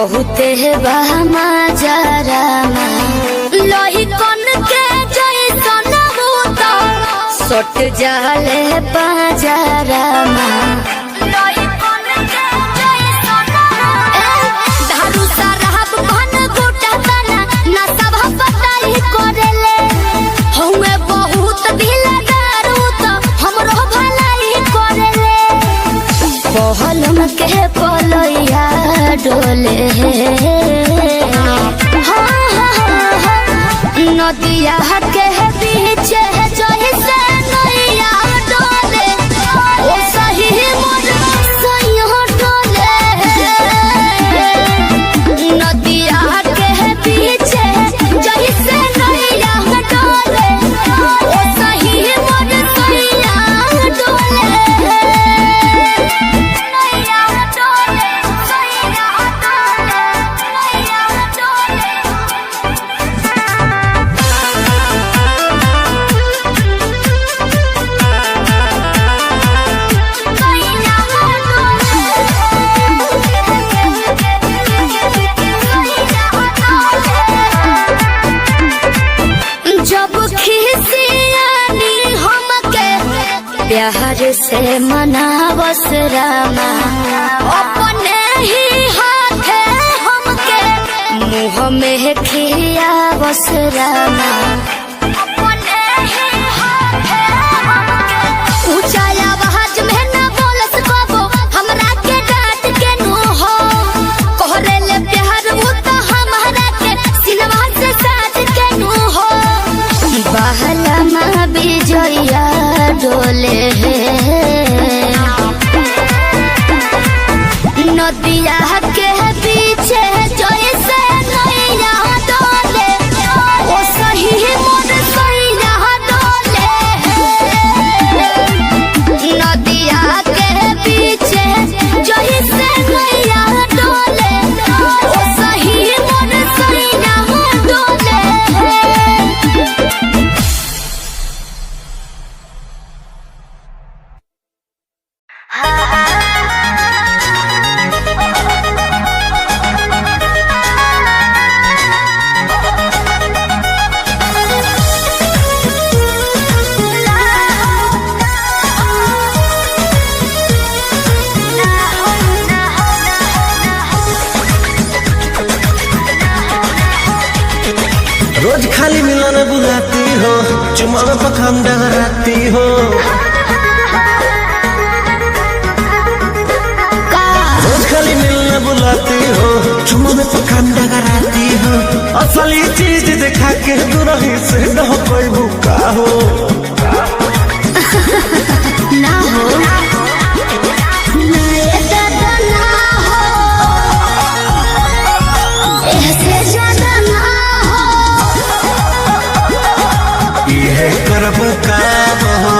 बहुते बहमा जरामा लोही कन के जैसन भूत सट जाले बाजारामा लोही कन के जैसन दारू शराब भन गुटा तना ना सब पताई करेले हउए बहुत दिलदार तो हमरो भलाई करेले पहलम के पलैया डोले नदिया के बीच जैसे नैया डोले ओ सही मोर सैया डोले नदिया के बीच जैसे नैया डोले ओ सही मोर सैया डोले प्यार से मनावस रामा अपने ही हाथे हमके मुँह में खियावस रामा अपने ही हाथे हमके ऊंचा आवाज में न बोलस कबो हमरा के डांट के नु हो कोहरे ले प्यार वो तो हमारा के सिनवा से साथ के नु हो बहला माँ बिजया डोले नदिया के पीछे जैसे नैया डोले ओ सही मोर सैया डोले नदिया के पीछे जैसे नैया डोले ओ सही मोर सैया डोले रोज खाली मिलन बुलाती हो चुमा में पखान डगराती हो रोज खाली मिलन बुलाती हो चुमा में पखान डगराती हो असली चीज दिखा के दुरही से न कोई भूखा हो ना हो करब काम हो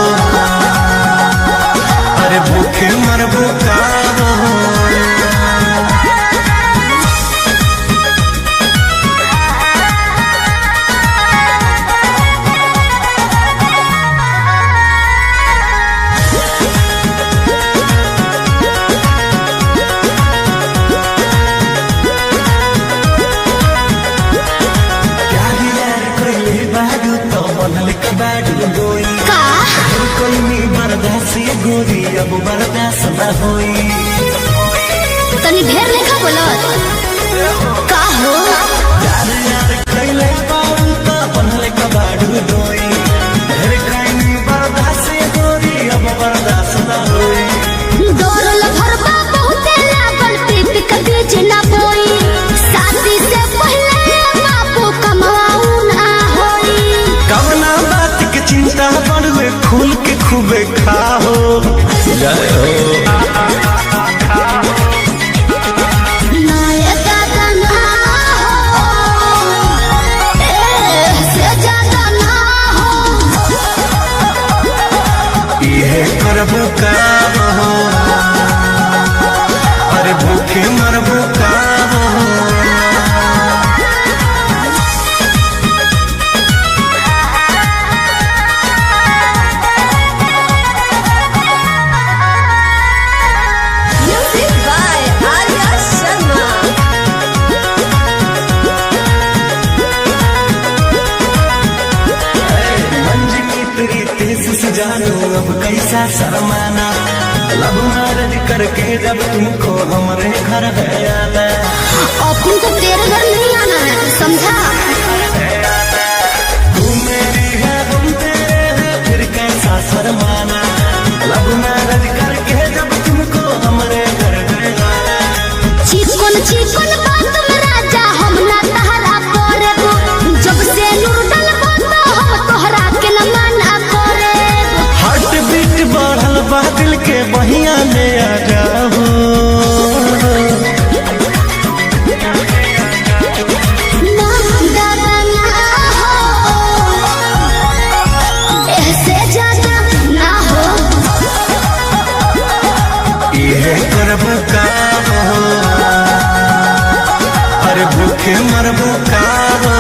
अरे भूखे मरब काम हो गोरी अब बर्दाश्त न होई तनी ढेर लेखा बोलत का हो यार यार कैले बाऊ तो बनले कबाड़ू दोई ढेर काई बर्दाश्त गोरी अब बर्दाश्त न होई दौड़ल भरबा बहुते लागल पीप के बीच ना बोई शादी से पहले बापू कमाऊ ना होई कवना बात के चिंता बड़वे खुल के खूबे खाओ जय हो करब काम हो अरे भूखे मरब काम हो Music by Arya Sharma. कैसा शर्माना, लव मैरिज करके जब तुमको हमारे घर है आना। और तुमको तेरे घर नहीं आना है, समझा? तू मेरी है हम तेरे हैं, फिर कैसा शर्माना, लव मैरिज करके जब तुमको हमारे घर है आना। चिकन चिकन बात में राजा हम ना तहरा करे, जब से नूर डलबो तो हम तोहरा के न माना करे। हार्ट बीट बढ़ल बा दिल के बहिया में आ जाओ। ना दादा ना हो, ऐसे ज्यादा ना हो। ये करब का हो, अरे भूखे मरबो का हो।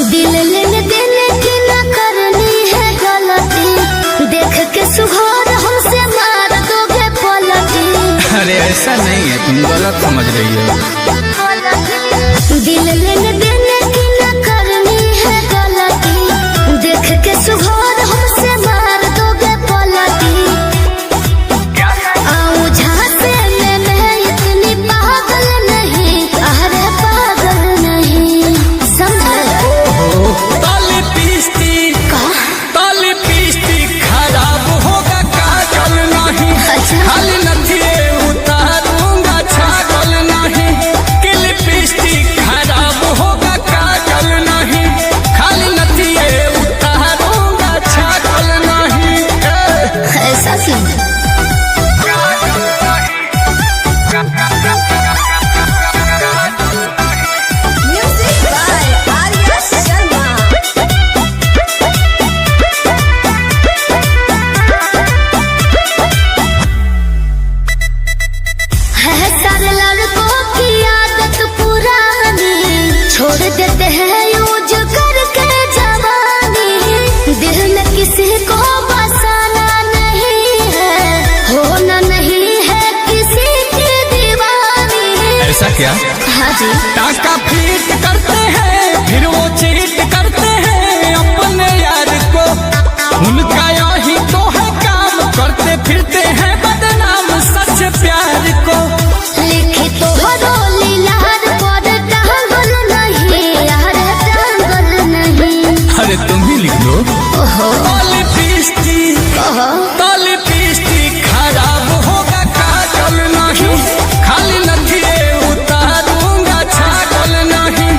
दिल लेने देने की न करनी है गलती, देख के सुहार हमसे मार दोगे पलटी। अरे ऐसा नहीं है, तुम गलत समझ रही हो। दिल लेने देने की न करनी है गलती, देख के सुहार हमसे मार दोगे पलटी। आऊं झांसे में मैं इतनी पागल नहीं, अरे पागल नहीं, समझे? ताली पीस्ती खराब होगा काजल नहीं, अच्छा। खाली नथिए उतारूंगा छागल नहीं। कि लिपस्टिक खराब होगा काजल नहीं, खाली नथिए उतारूंगा छागल नहीं। ऐसा क्यों? Music by Arya Sharma. है सारे लड़कों की आदत पुरानी, छोड़ देते हैं यूज करके जवानी। दिल में किसी को बसाना नहीं है, होना नहीं है किसी की दीवानी। ऐसा क्या? हाँ जी। टाका फीट करते हैं, फिर वो चीट करते हैं अपने यार को। उनका यही तो है काम, करते फिरते हैं बदनाम सच प्यार को। लिखी तो हरोली लार पर टांगल नहीं, यार टांगल नहीं। अरे तुम ही लिख लो। ओहो ताली पीस्ती खराब होगा काजल नहीं, खाली नथिए उतारूंगा छागल नहीं।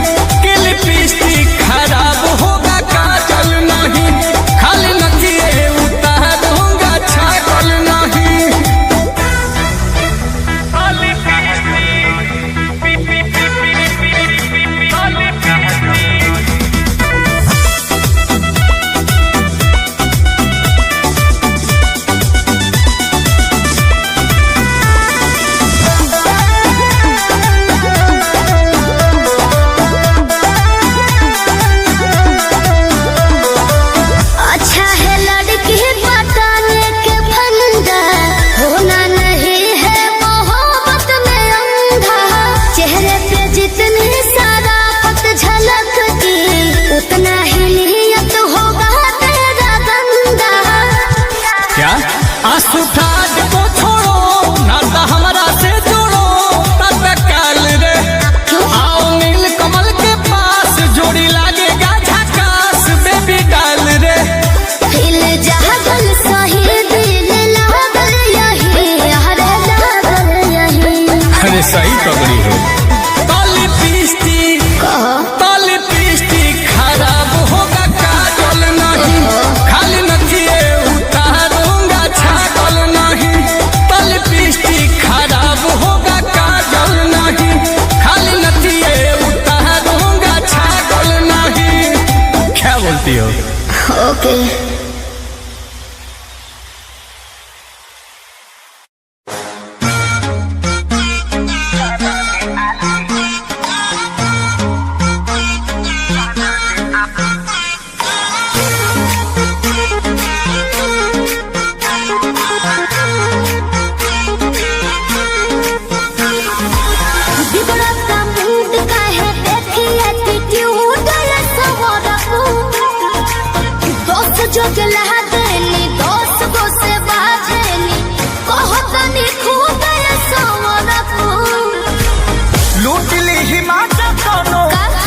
कि लिपस्टिक खराब होगा काजल नहीं, खाली नथिए उतारूंगा छागल नहीं। अच्छा है लड़की बताने के फंदा, होना नहीं है मोहब्बत में अंधा। चेहरे पे जितनी शराफत झलकती, उतना ही नियत होगा तेरा गंदा। क्या आंसू ठाट को छोड़ो, नाता हमारा से जोड़ो तत्काल रे। आओ नील कमल के पास, जोड़ी लागेगा झकास बेबी डाल रे। दिल जागल सही, दिल लागल यही, अरे लागल यही। अरे सही पकड़ी हो। ताली पीस्ती खराब होगा काजल नहीं, खाली नथिए उतारूंगा छागल नहीं। ताली पीस्ती खराब होगा काजल नहीं, खाली नथिए उतारूंगा छागल नहीं। क्या बोलती हो? ओके।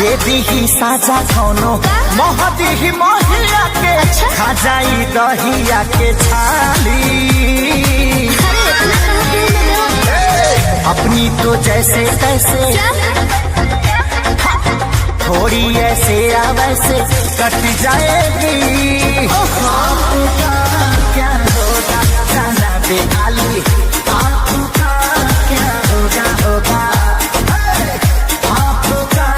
दे दी साजा कौनो महदी महिया के खा जाई दहिया के छाली। अपनी तो जैसे तैसे थोड़ी ऐसे या वैसे कट जाएगी। आपका क्या होगा जाना बेहाली, आपका क्या होगा होगा, आपका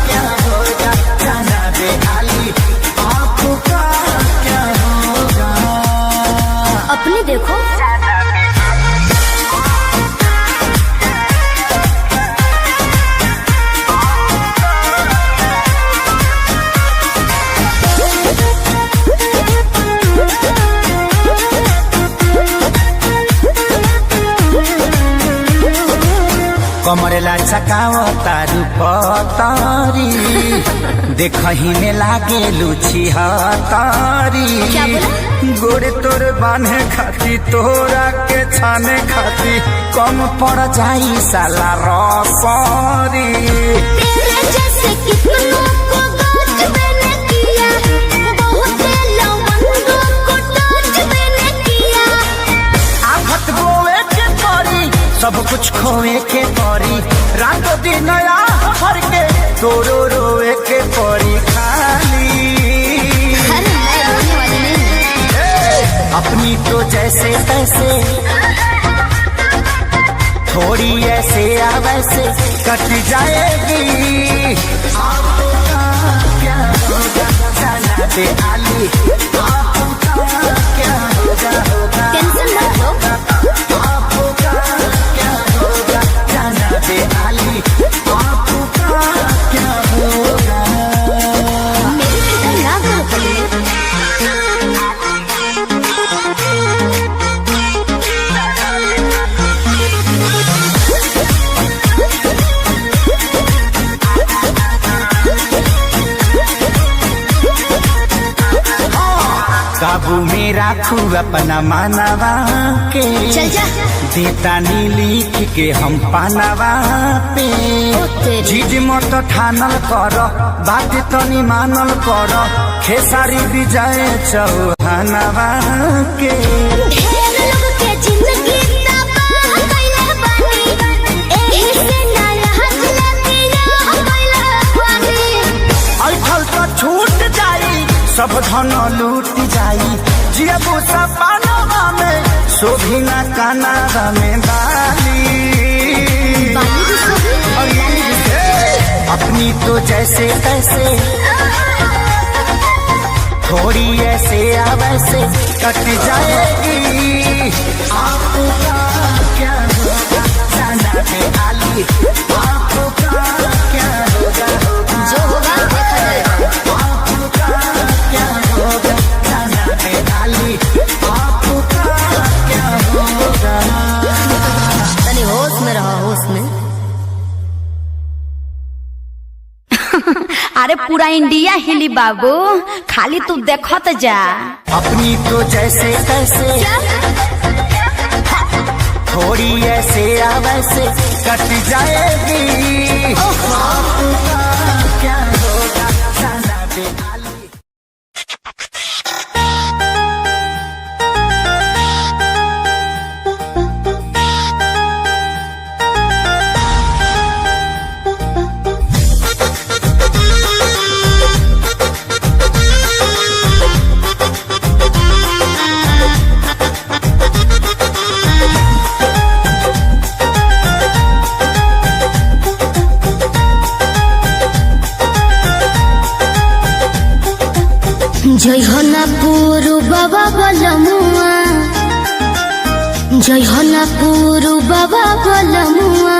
क्या होगा जाना बेहाली, आपका क्या होगा। अपने देखो कमरेला चकाओ तारू पतारी, देखही में लागे लुची हतारी। गोड़े तोर बांधे खाती तोरा के छाने खाती कम पड़ जाई साला रसरी। तेरे जैसे कितनों को गाज मैंने किया, बहुत लवंगों को टच मैंने किया। आफत बोए के परी सब कुछ खोए के परी, रातों दिन हर के तोरो रोए के परी खाली। अपनी तो जैसे तैसे थोड़ी ऐसे या वैसे कट जाएगी। आपका क्या होगा जाना बेहाली, आपका क्या होगा होगा, टेंशन मत लो, आपका क्या होगा जाना बेहाली, आपका क्या होगा। मेरी फिक्र ना करो पहले। काबू में राखू अपना मानवा के, चल जा देता नी लिख के हम पानवा पे। जीज मत ठानल कर बात तनी मानल कर, खेसारी विजय चौहानवा के। ढेर लोग के जिंदगी तबाह कइले बानी, एही से ना रहत लगिया कइले बानी। ऐठल तो छूट जाई सब धन लूट जाई, जियबू सपनवा में शोभी ना कानावा में बाली। बाली भी सोभी और लाली भी सोभी। अपनी तो जैसे तैसे थोड़ी ऐसे या वैसे कट जाएगी। आपका क्या होगा जाना बेहाली, आपका क्या होगा होगा, जो होगा देखा जाएगा। आपका क्या होगा जाना बेहाली, आपका क्या होगा। तनी होश में रहो, होश में। अरे पूरा इंडिया हिली बाबू, खाली तू देखत जा। अपनी तो जैसे तैसे थोड़ी ऐसे या वैसे कट जाएगी। आपका क्या होगा जाना बेहाली। जय होनापुर बाबा बलमुआ, जय होनापुर बाबा बलमुआ,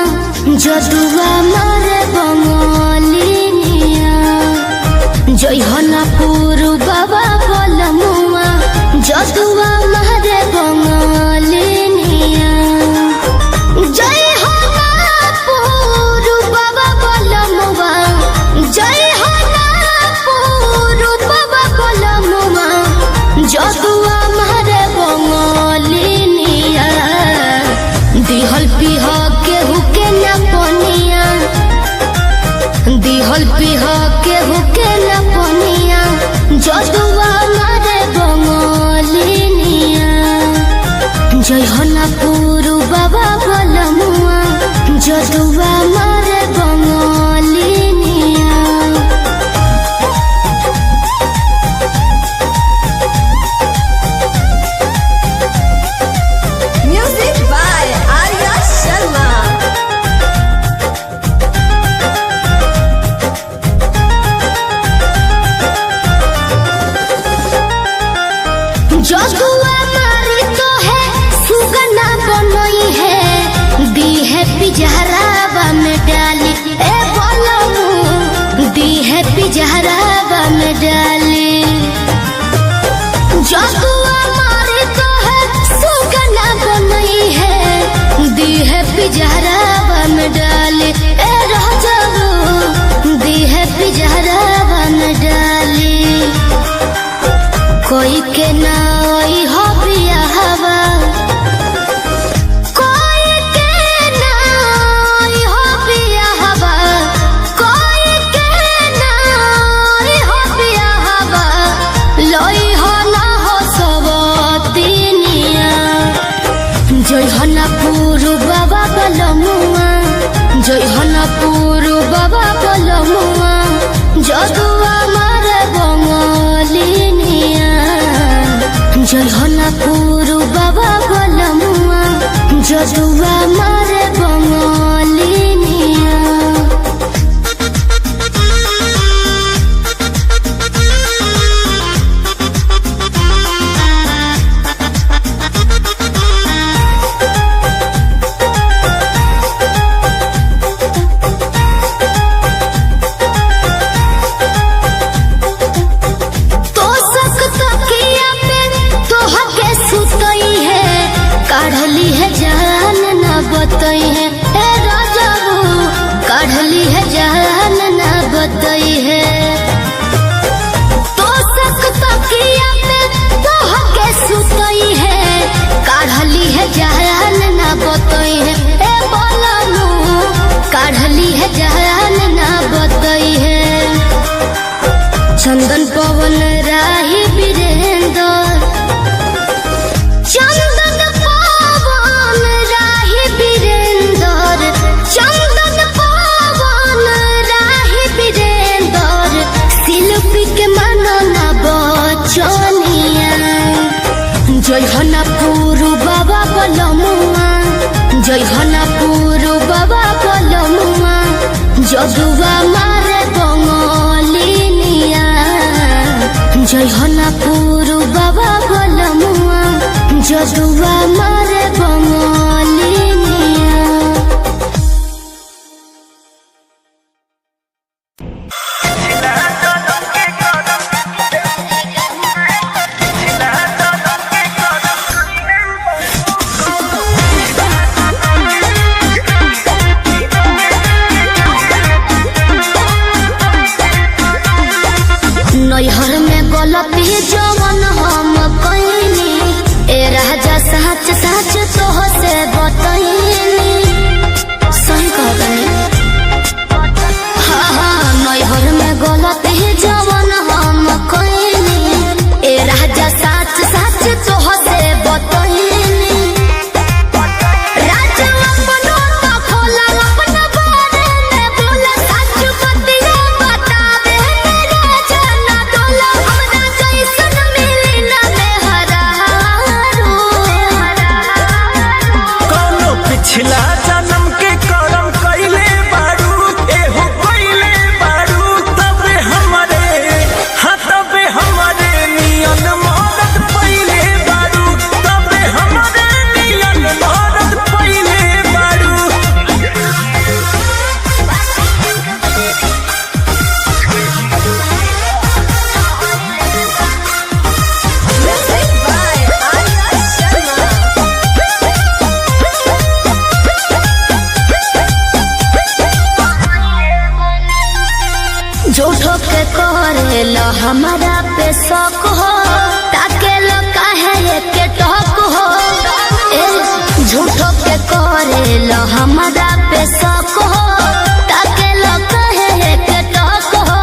जदुआ मारे बंगलिनिया। जय होनापुर बाबा बलमुआ, जदुआ मारे बंगलिनिया। जय होनापुर बाबा बलमुआ, जय होनापुर बाबा बलमुआ, जदुआ मारे बंगलिनिया। दिहल पिह केहू के न पनिया, दिहल पिह केहू के न पनिया जदुआ मारे बंगलिनिया जय हो न पुरु बाबा बलमुआ जदुआ मारे बंगलिनिया। Music by Arya Sharma. जदुआ मारी तो है सुगना बनई है दी है पिजहरावा में डाली ए बोलमू दी है पिजहरावा में डाली। जदुआ मारी तो है सुगना बनई है दी है पिजहरावा में डाली ए राजाऊ दी है पिजहरावा में डाली। कोई के नाई हो बियाहवा कोई के नाई हो बियाहवा कोई के नाई हो बियाहवा लोई हो ना हो सबतिनिया जय हो ना पुरु बाबा बलमुआ जय हो ना पुरु बाबा बलमुआ जदुआ मारे बंगलिनिया जय हो ना पुरु बाबा बलमुआ जदुआ मारे बंगलिनिया। तो सख्त किया पे तोहा के सुतई है काढ़ली है जान न बतई है ए राजाबू काढ़ली है जान न बतई है। तो सख्त किया पे तोहा के सुतई है काढ़ली है जान न बतई है ए बोलमू काढ़ली है जान न बतई है। चंदन पवन राही वीरेंद्र चंदन पवन राही वीरेंद्र चंदन पवन राही वीरेंद्र शिल्पी के मनना बचनिया जय हो ना पुरु बाबा बलमुआ जय हो ना पुरु बाबा बलमुआ जदुआ मारे बंगलिनिया जय हो ना पुरु बाबा बलमुआ जदुआ मारे बंगलिनिया। नैहर में गलती जवन हम कईनी ए राजा सच सच तोह से बतईनी सही कहतनी। हाँ नैहर में गलती जवन हम कईनी ए राजा सच सच तोह से बतईनी। राजा अपनो तो खोला अपना बारे में बोला सच बतिया बता दे राजा ना डोला हमरा जैसन मिली ना मेहरारू। कौनो पिछला जन्म के करम कइले बारू एहो कइले बारू तबे हमरे हाँ तबे हमरे नियन मौत पइले बारू तबे हमरे नियन मौत पइले बारू। Music by Arya Sharma. झूठो के करेल हमारा पे शौक हो ताके लो काहे के टॉक हो ए झूठो के करेल हमारा पे शौक हो ताके लो काहे के टॉक हो।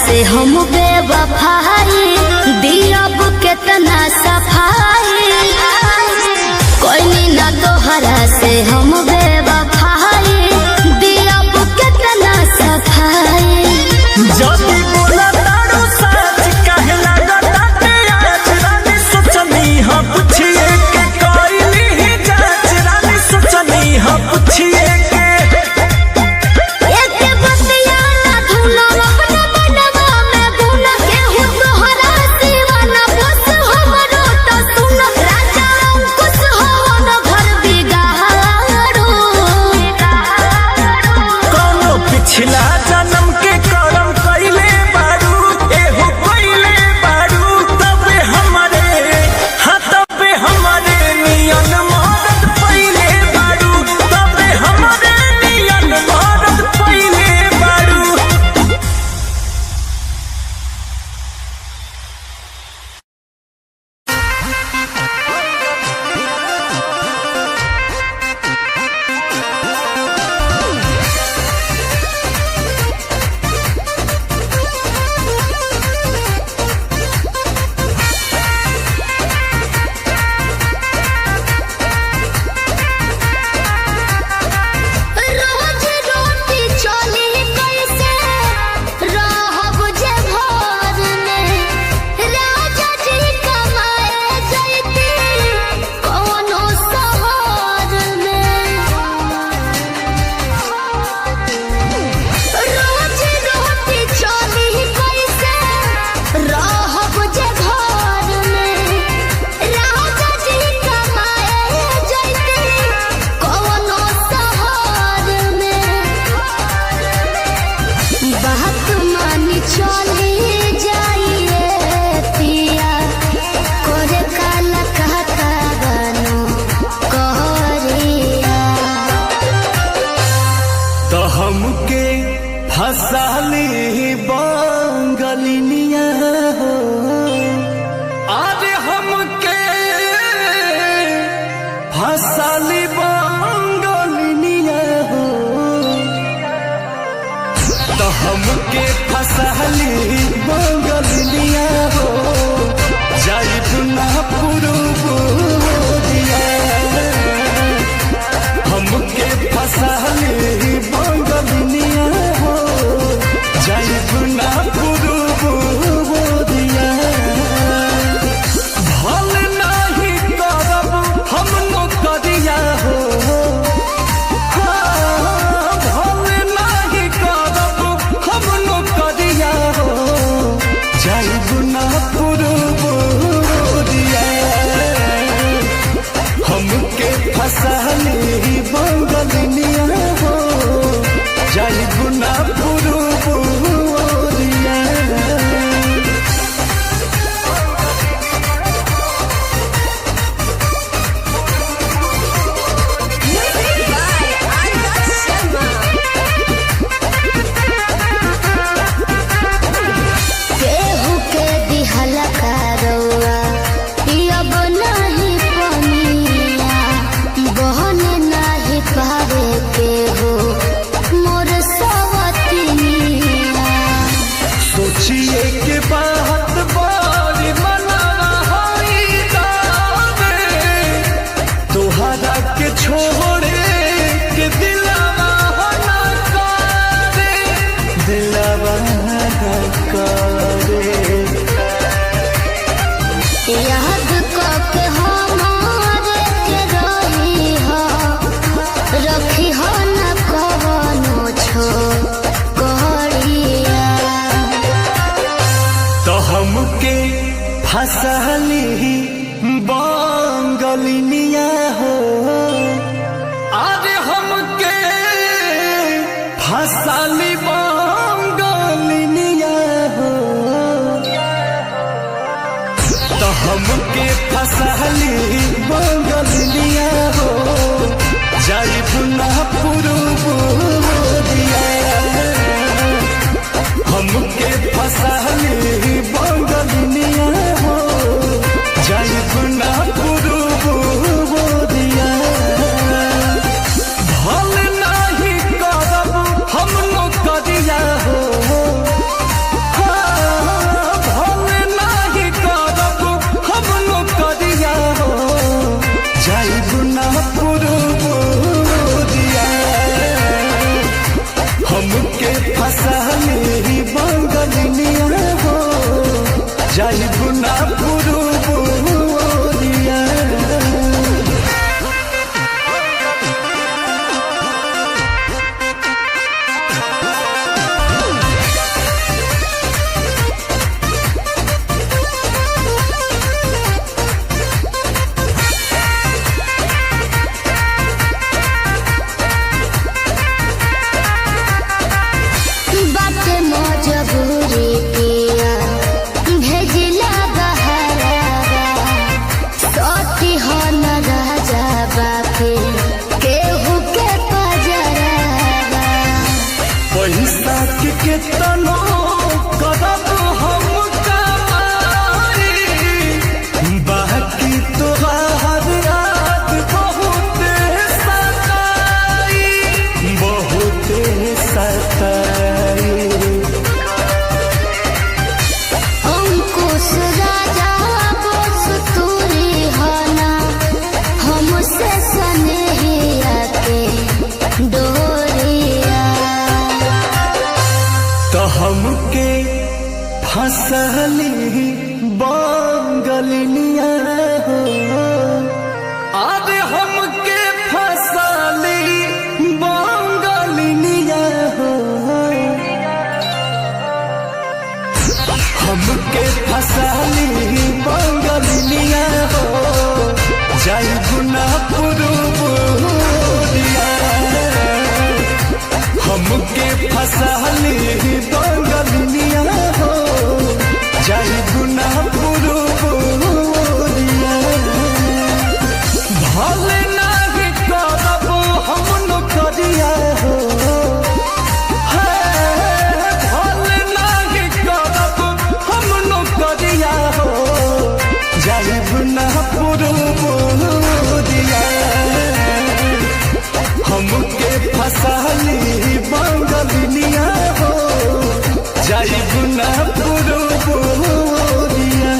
से हम बेवफाई दिलब केतना सफाई कोई ना तोहरा से हम बेवफाई दिलब केतना सफाई जदी बोला तारो सच काहे लागताटे आज रानी सोचनी ह पूछिए के कइली ही जाच रानी सोचनी ह पूछिए के एक बतिया ना धुलो अपना मनवा में भूल के हो तोहरा दीवाना बस हमरो तो सुन राजा अंकुश हो न घर बिगाड़ो कोनो पिछला जन्म के करम कइले बारू एहो कइले बारू तबे हमरे हाँ तबे हमरे नियन मदद पइले बारू तबे हमरे नियन मदद पइले बारू रोज रोटी चली कैसे रहब जे घर में राजा जी कमाए जैती कोनो शहर में रोज रोटी चली कैसे रहब जे घर में राजा जी कमाए जैती कोनो शहर में बात मानी चली जाइए पिया करे काला कहता बनो कहरिया तो हमके फसाली बंगलिनिया हो अरे हमके फसाली बंगलिनिया हो तो हमके फसाली बंगलिनिया हो जाइब ना पुरुबोदिया हमके फसाली बंगलिनिया हो जाइब ना पुरुबोदिया भल नाही करब हम नौकरिया हो भल नाही करब हम नौकरिया हो जाइब ना पुरुबोदिया हमके फसाली बंगलिनिया हो जाइब ना पुरुबोदिया Music by Arya Sharma. केहू के दिहल करौआ पियब नहीं पनिया बहन नहीं पावे केहू मोर सवतिनिया सोचिए के बात बारी मना होई जावे तोहरा के छोड़े के दिलवा हो ना करे दिलवा ना करे याद करके हमारे के रही हो रखी हो न कवनो छो कहरिया तो हमके फसाली बंगलिनिया हो अरे हमके फसाली बंगलिनिया हो तो हमके फसाली बंगलिनिया हो जाइब ना पुरुबोदिया हमके फसाली बंगलिनिया हो जाइब ना पुरुबोदिया भल नाही करब हम नौकरिया हो फसली बंगलिया हो जाई बुना पुरुबोरिया। बाटे मजबूरी पिया भेजिला बहरावा सोती हो न राजा बापे केहू के पजरावा। पैसा के केतनो करब हम कमाई बाकी तोहार याद बहुत सताई बहुत सताई। अंकुश राजा बोस तूरी होना हमसे स्नेहिया के डोरिया। तो हमके फसली बंगलिया हो अरे हमके फसली बंगलिया हो हमके फसली बंगलिया हो जाई गुना पुरुबोरिया। हमके फसली बंगलिया हो जाई गुना पुरुबोरिया। भले नाही करब हम नौकरिया हो भले नाही करब हम नौकरिया हो जाई गुना पुरुबोरिया। हमके फसली बंगलिया हो जाई गुना पुरुबोरिया।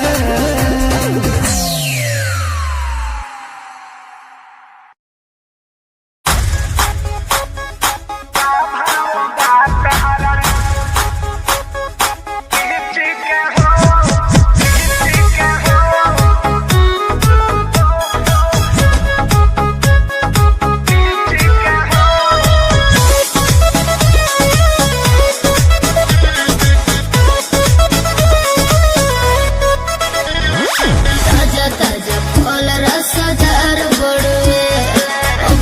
ताजा ताजा फल रसदार बड़ुए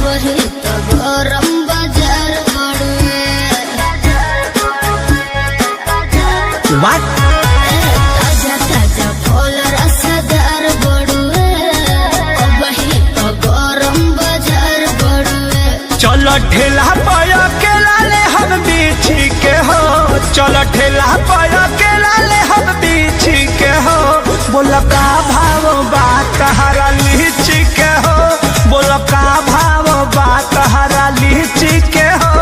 वही तो गरम बाजार बड़ुए। ताजा ताजा फल रसदार बड़ुए वही तो गरम बाजार बड़ुए। चलो ठेला पाया के लाले हम बीछी के हो चलो ठेला पाया के लाले हम बीछी के हो। बोलो का भाव बात हरा लीची के हो बोलो का भाव बात हरा लीची के हो।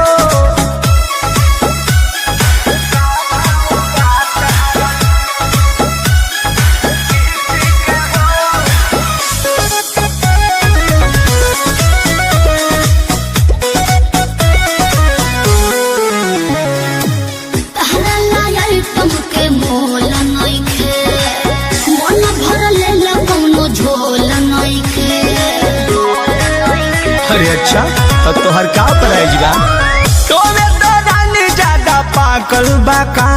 तहरा लायल तुमके मोल नइखे मन भरल कौनो झोल नइखे। अरे अच्छा अब तो हर का प्राइज बा तो में तो रानी ज्यादा पाकल बाका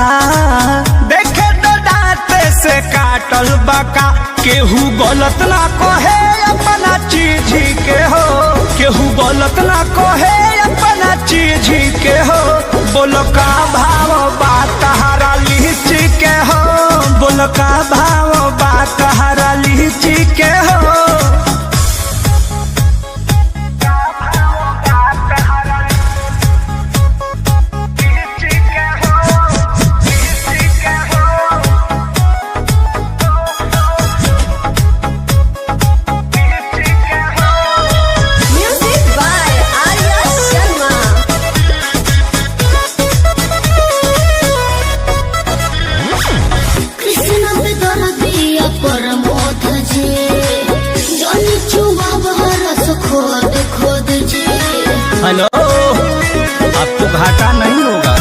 देखे तो दांत से काटल बाका। केहू गलत ना कहे अपना चीज के हो केहू गलत ना कहे अपना चीज के हो। बोलो का भाव बात हरा लीची के हो बोलो का भाव बात हरा लीची के हो। Music by Arya Sharma. Krishna पे दर्दिया परमोध जी जन चुमा बरस खोद खोद जी। हेलो आपको घाटा नहीं होगा।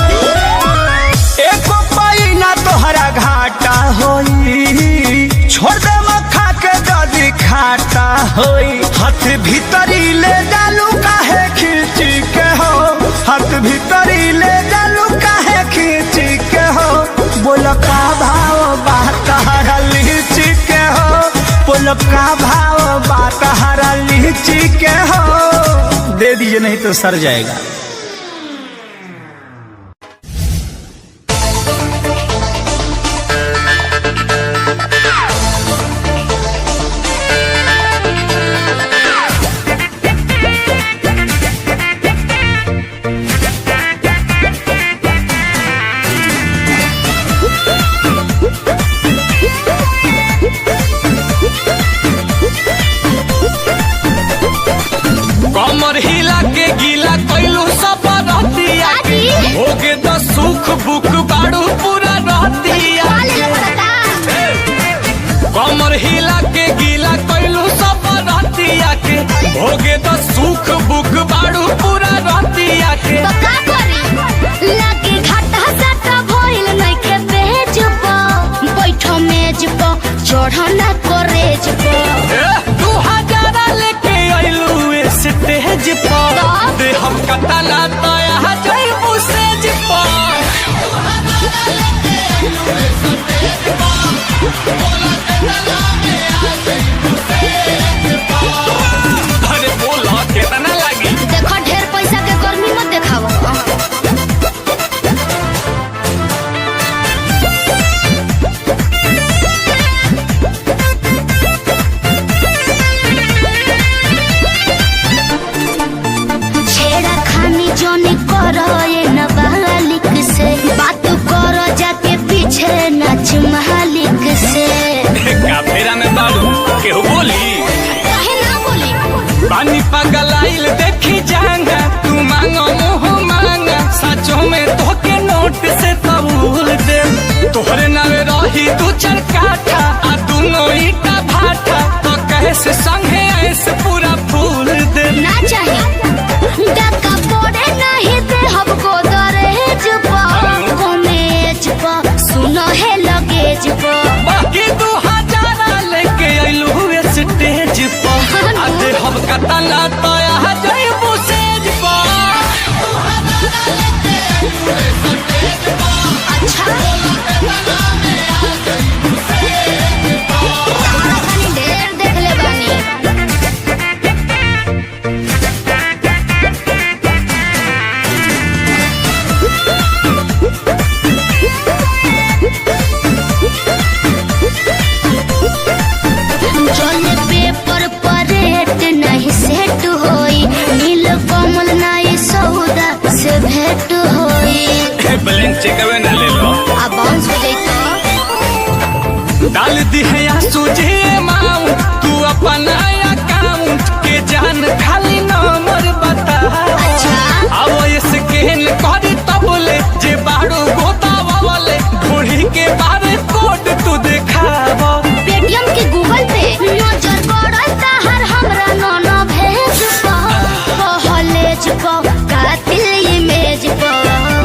घाटा होई। हाथ भीतरी ले डालू काहे खींची के हो, हाथ भीतरी ले डालू काहे खींची के हो। बोल का भाव बात हरा लीची के हो, बोल का भाव बात हरा लीची के हो। दे दीजिए नहीं तो सर जाएगा। कमर हिला के गीला कैलू सब रहतिया, होगे तो सुख बुक बाड़ू पूरा रहतिया। कमर हिला के गीला कैलू सब रहतिया के, होगे तो सुख बुक बाड़ू पूरा रहतिया के। चढ़ना करेज पर 2000 लेके आइलू स्टेज पर, दे हम कतला तया जइबू सेज पर। अरे बोला कितना लगी? देखो ढेर पैसा के गर्मी मत देखाओ। छेड़ा खानी जोनी करो ये नाबालिग से, बात करो जाके पीछे नाच मालिक से। का फेरा में बालू केहू बोली? काहे ना बोली? पानी पगलाइल देखी जांगा, तू मांगो मुँह मांगा। सचो में धोके नोट से तबूल दे, तोहरे नावे रही 2-4 काठा, आ दोनों ईटा भाटा। तो कैसे संगे ऐसे पूरा फूल दे? ना चाहिए डका पड़े नहीं दे हमको दरहेज पर, कमेज पर सुनो है लगेज पर। बाकी 2000 लेके आइलू स्टेज पर, आधे हम कतला तया जइबू सेज पर। अच्छा ढेर देख ले बानी। जल पेपर पर रेट नहीं सेट होई, नील कमल नहीं सौदा से भेंट होई। ब्लैंक चेकवे न ले लो, अब बाउंस हो जाई तो डाल दी है या सूझे माऊ, तू अपना अकाउंट के जान खाली नंबर बता। अच्छा अब ये स्कैन करी तब ले जे बाड़ू गोतावा वाले, ढोड़ी के बारे कोड तू दिखावा। पेटीएम के गूगल पे नजर पड़ता हर हमरा नोनो भेज कॉलेज को कातिल इमेज पर।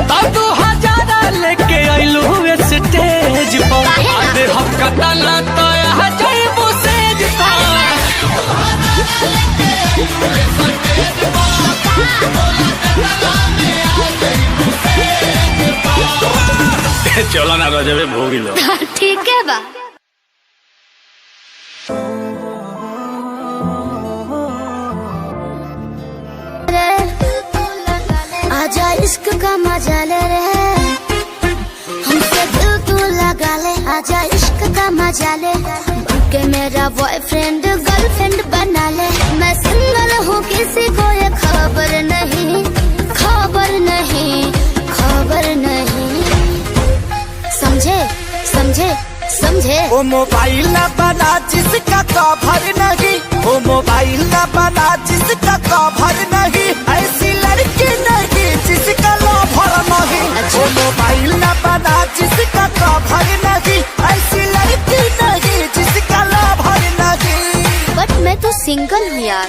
तब 2000 लेके आइलू स्टेज पर, आधे हम कतला तया जइबू सेज पर। चलो ना रजबे भोगी लो। ठीक है बा। आजा इश्क का मजा ले रे, हमसे दिल तू लगा ले। आजा इश्क का मजा ले, बनके मेरा बॉयफ्रेंड गर्लफ्रेंड बना ले। मैं सिंगल हूँ किसी को ये खबर नहीं, खबर नहीं, खबर नहीं। समझे समझे समझे। वो मोबाइल न बना जिसका कवर नहीं, वो मोबाइल न बना जिसका कवर नहीं। ऐसी लड़की नहीं जिसका लवर नहीं, वो मोबाइल न बना जिसका कवर नहीं। ऐसी लड़की नहीं जिसका लवर नहीं। बट मैं तो सिंगल हूँ यार।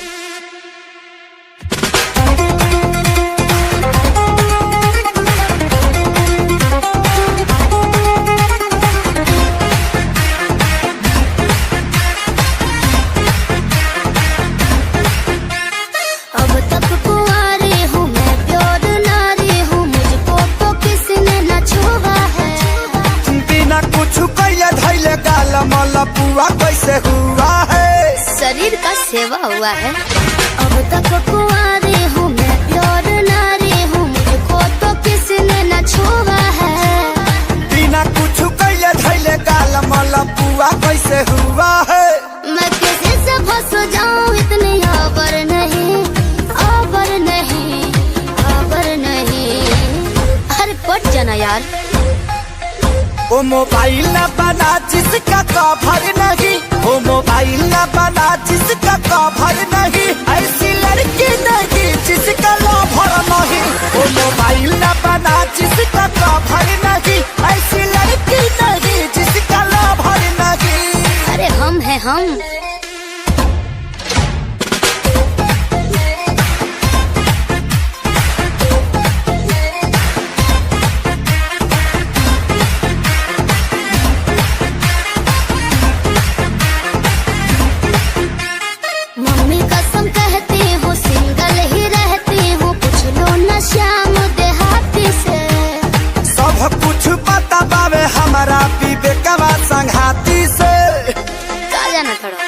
तक कुंवारी हूँ मैं प्योर नारी हूँ, मुझको तो किसने न छुआ है। बिना कुछ कैले धैले गाल मलपुआ कैसे हुआ है? शरीर का सेवा हुआ है। अब तक कुंवारी हूँ मैं प्योर नारी हूँ, मुझको तो किसने न छुआ है। बिना कुछ कैले धैले गाल मलपुआ कैसे हुआ है? मैं किसी से फंस जाऊँ इतनी आबर नहीं, आबर नहीं, आबर नहीं। अरे पट जाना यार। वो मोबाइल न बना जिसका कवर नहीं, वो मोबाइल न बना जिसका कवर नहीं, ऐसी लड़की नहीं जिसका लवर नहीं। वो मोबाइल न बना जिसका कवर नहीं, ऐसी लड़की नहीं जिसका लवर नहीं। अरे हम हैं हम। मम्मी कसम कहती हूँ सिंगल ही रहती हूँ, पूछ लो न श्याम देहाती से। सब कुछ पता बावे हमारा विवेकवा संघाती से। का जाना थोड़ा।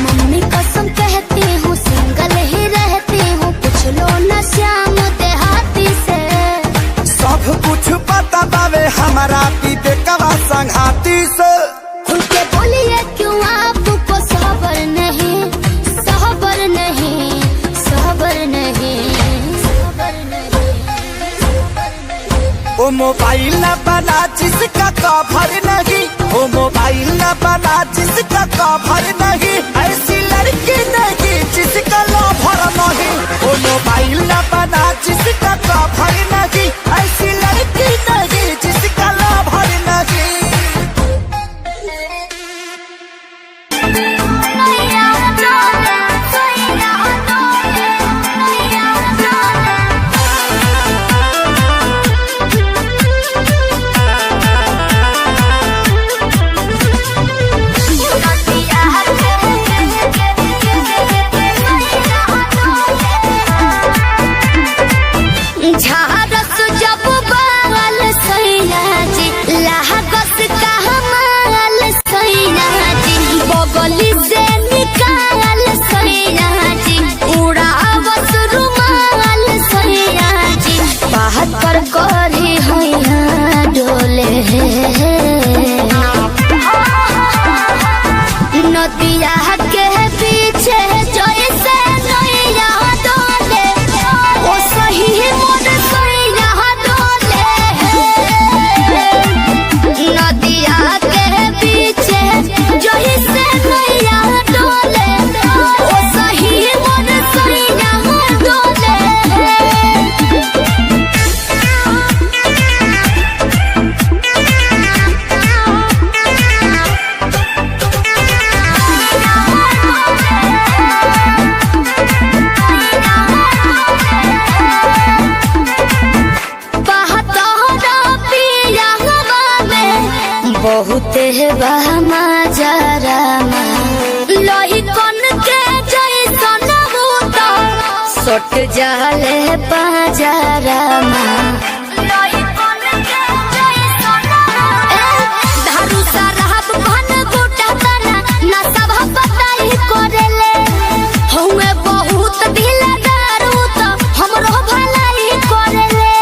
मम्मी कसम कहती हूँ सिंगल ही रहती हूँ, पूछ लो न श्याम देहाती से। सब कुछ पता बावे हमारा विवेकवा संघाती से। खुल के बोलिए क्यों आपको सबर नहीं, सबर नहीं, सबर नहीं, सबर नहीं। वो मोबाइल न बना जिसका कवर नहीं, वो मोबाइल न बना जिसका कवर नहीं, ऐसी लड़की नहीं जिसका लवर नहीं। वो मोबाइल न बना जिसका कवर नहीं, ऐसी लड़की नहीं जिसका लवर नहीं। झारस जब बाल सैया जी, लागस का हमाल सैया जी, बगली से निकाल सैया जी, उड़ावस रुमाल सैया जी, बात पर करी हैया डोले। नदिया के पीछे जैसे नैया डोले, ओ सही मोर सैया डोले। नदिया के पीछे जैसे नैया डोले, ओ सही मोर सैया डोले। बहुत बहमा जरा लोही कन के जैसन भूत, सट जाले पाजरा लोही कन के जैसन। धारू साहब घन गुटा तना ना सब पताई करेले, हमें बहुत ढीला दारू तो हमरो भलाई करेले।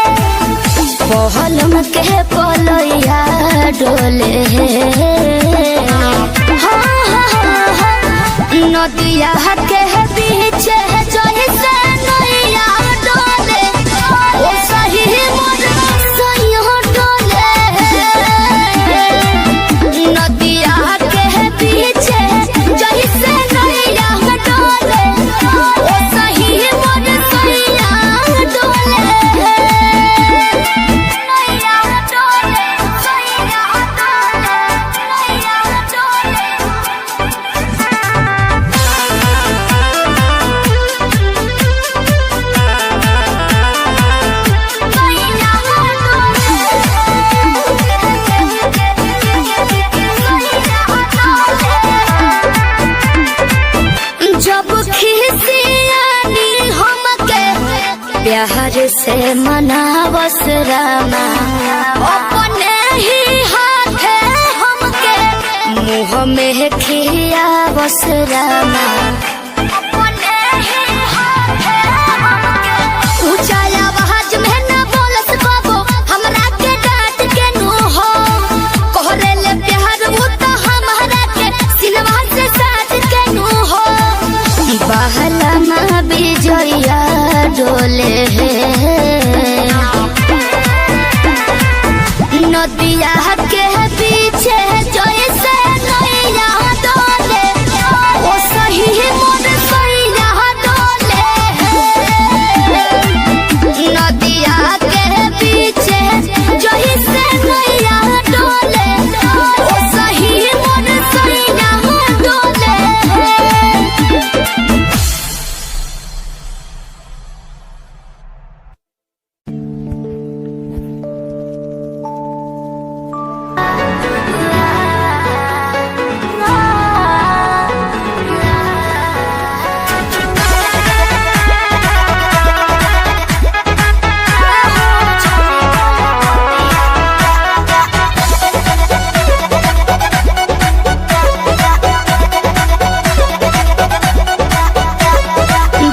पहलम के पलैया डोले, नदिया के पीछे जैसे नैया डोले, ओ सही मोर सैया डोले। नदिया के पीछे जैसे नैया डोले, ओ सही मोर सैया डोले। नैया डोले, सैया डोले, नैया डोले। प्यार से मनावस रामा अपने ही हाथे हमके मुँह में खियावस रामा अपने ही हाथे हमके ऊंचा आवाज में न बोलस बाबू हमरा के डांट के नु हो कोहरे ले प्यार वो तो हमारा के सिनवा से साथ के नु हो बहला माँ बिजया डोले नदिया के पीछे जैसे नैया डोले ओ सही मोर सैया डोले नदिया के पीछे जैसे नैया डोले ओ सही मोर सैया डोले।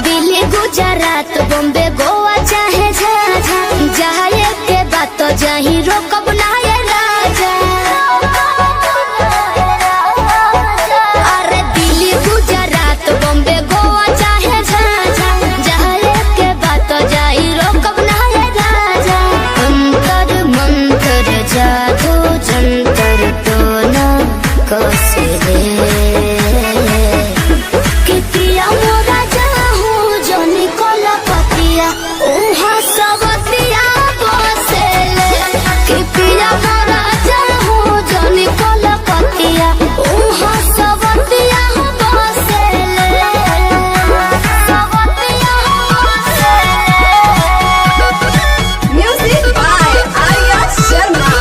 दिल्ली गुजरात बॉम्बे गोवा चाहे झाझा जाए के बात तो जाही रोकब ना ये राजा अरे दिल्ली गुजरात बॉम्बे गोवा चाहे झाझा जाए के बात तो जाही रोकब ना ये राजा अंतर मंतर जादू जंतर तो ना कसे कितिया मोरा जाहू जोनी कोला पतिया उहा सबतिया बसेले कितिया मोरा जाहू जोनी कोला पतिया उहा सबतिया बसेले सबतिया बसेले Music by Arya Sharma.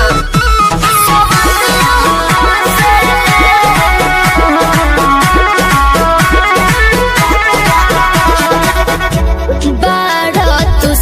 बाड़ा तू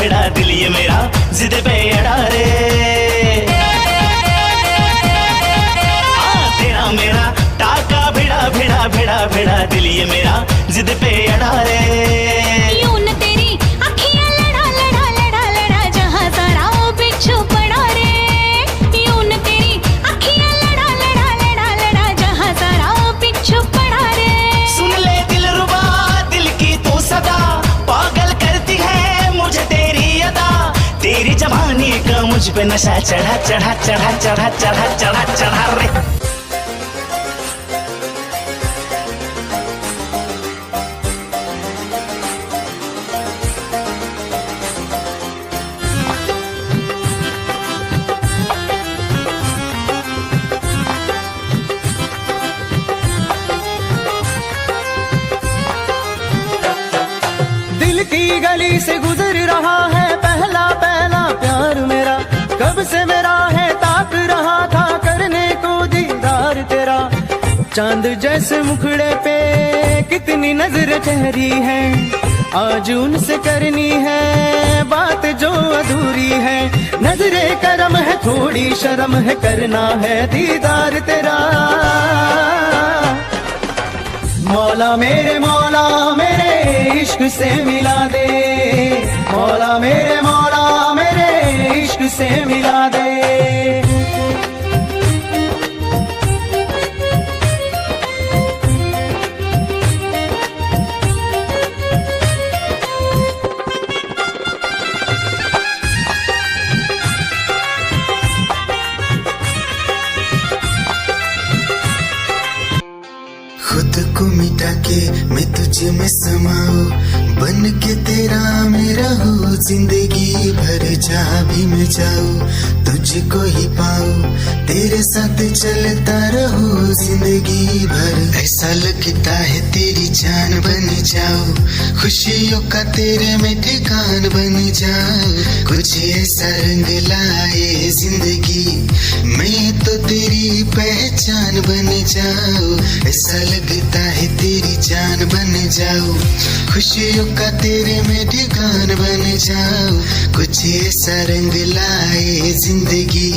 भिड़ा दिल ये मेरा जिद पे अड़ा रे। तेरा मेरा टाका भिड़ा भिड़ा भिड़ा भिड़ा दिल ये मेरा जिद पे अड़ा रे। यूं न तेरी अखियां लड़ा लड़ा लड़ा लड़ा जहां सारा वो बिच्छू पड़ा रे। यूं न तेरी अखियां लड़ा लड़ा लड़ा लड़ा जहां सारा वो बिच्छू पड़ा रे। सुन ले दिल रुबा दिल की तू सदा पागल करती है मुझे तेरी अदा। तेरी जवानी का मुझ पे नशा चढ़ा चढ़ा चढ़ा चढ़ा चढ़ा चढ़ा चढ़ा रे। दिल की गली से गुजर रहा है पहला पहला प्यार मेरा। कब से मेरा है ताक रहा था करने को दीदार तेरा। चांद जैसे मुखड़े पे कितनी नजर ठहरी है। आज उनसे करनी है बात जो अधूरी है। नजरे करम है थोड़ी शर्म है करना है दीदार तेरा। मौला मेरे इश्क से मिला दे। मौला मेरे इश्क से मिला दे। खुद को मिटा के मैं तुझ में समाऊं। बन के तेरा मैं रहूं जिंदगी भर जहाँ भी मैं जाऊं तुझको ही पाऊं। तेरे साथ चलता रहूं जिंदगी भर। ऐसा लगता है तेरी जान बन जाऊं। खुशियों का तेरे में ठिकान बन जाऊं। कुछ ऐसा रंग लाए जिंदगी मैं तो तेरी पहचान बन जाऊं। ऐसा लगता है तेरी जान बन जाऊं। खुशियों का तेरे में ठिकान बन जाऊं। कुछ ऐसा रंग लाए जिंदगी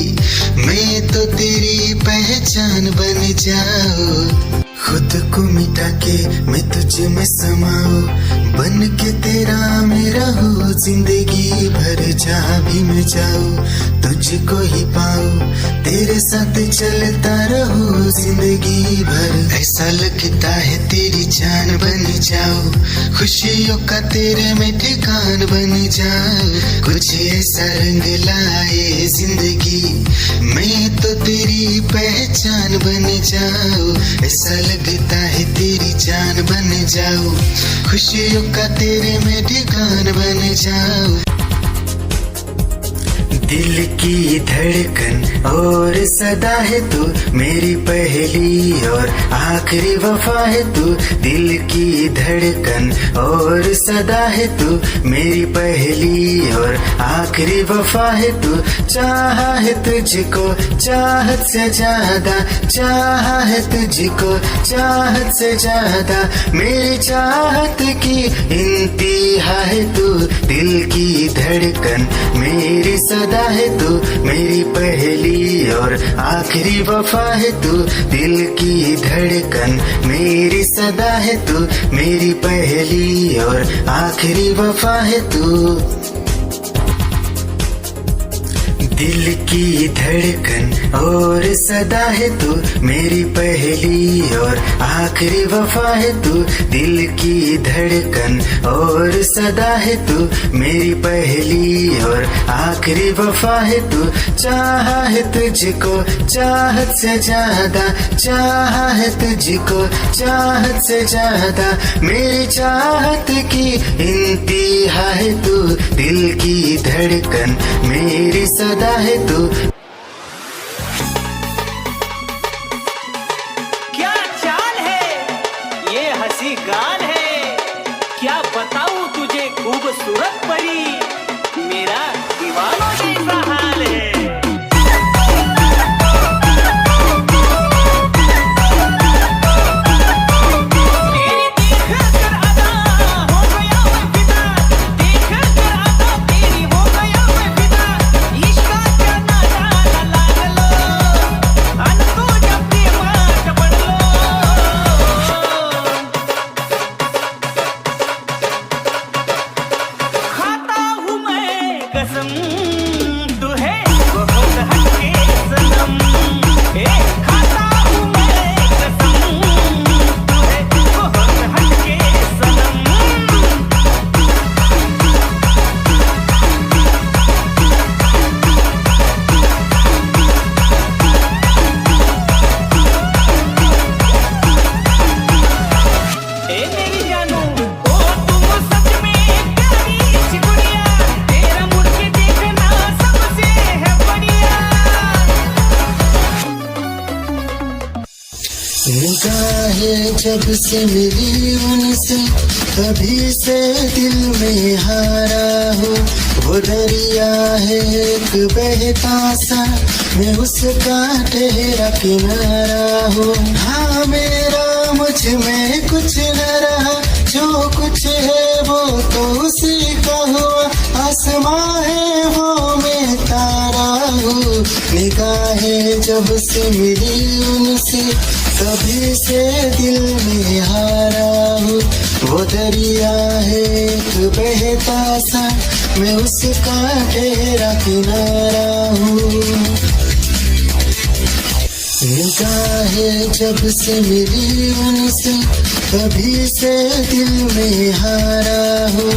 मैं तो तेरी पहचान बन जाऊं। खुद को मिटा के मैं तुझ में समाऊं। बन के तेरा मैं रहूं जिंदगी भर जहाँ भी मैं जाऊं तुझको ही पाऊं। तेरे साथ चलता रहूं जिंदगी भर। ऐसा लगता है तेरी जान बन जाऊं। खुशियों का तेरे में ठिकान बन जाऊं। कुछ ऐसा रंग लाए जिंदगी मैं तो तेरी पहचान बन जाऊं। ऐसा लगता है तेरी जान बन जाऊं। खुशियों का तेरे में ठिकान बन जाऊं। दिल की धड़कन और सदा है तू मेरी पहली और आखिरी वफा है तू। दिल की धड़कन और सदा है तू मेरी पहली और आखिरी वफा है तू। चाहा है तुझको चाहत से ज्यादा। चाहा है तुझको चाहत से ज्यादा। मेरी चाहत की इंतहा है तू। दिल की धड़कन मेरी सदा है तू मेरी पहली और आखिरी वफा है तू। दिल की धड़कन मेरी सदा है तू मेरी पहली और आखिरी वफा है तू। दिल की धड़कन और सदा है तू मेरी पहली और आखिरी वफा है तू। दिल की धड़कन और सदा है तू मेरी पहली और आखिरी वफा है तू। चाहा है तुझको चाहत से ज्यादा। चाहा है तुझको चाहत से ज्यादा। मेरी चाहत की इंतहा है तू। दिल की धड़कन मेरी सदा है तू। क्या चाल है ये हंसी गाल है। क्या बताऊं तुझे खूबसूरत परी मेरा दीवानों जैसा हाल है। तेरी कसम तू है बहुत हटके सनम खाता हूँ मैं कसम तू है बहुत हटके सनम निगाहें जब से मिली उनसे तभी से दिल में हारा हूँ। वो दरिया है एक बहता सा मैं उसका ठहरा किनारा हूँ। हाँ मेरा मुझ में कुछ न रहा जो कुछ है वो तो उसी का हुआ। आसमां है वो मैं तारा हूँ। निगाहें जब से मिली उनसे कभी से दिल में हारा हूँ। वो दरिया है एक बहता सा मैं उसका ठहरा किनारा हूँ। निगाहें जब से मिली उनसे कभी से दिल में हारा हूँ।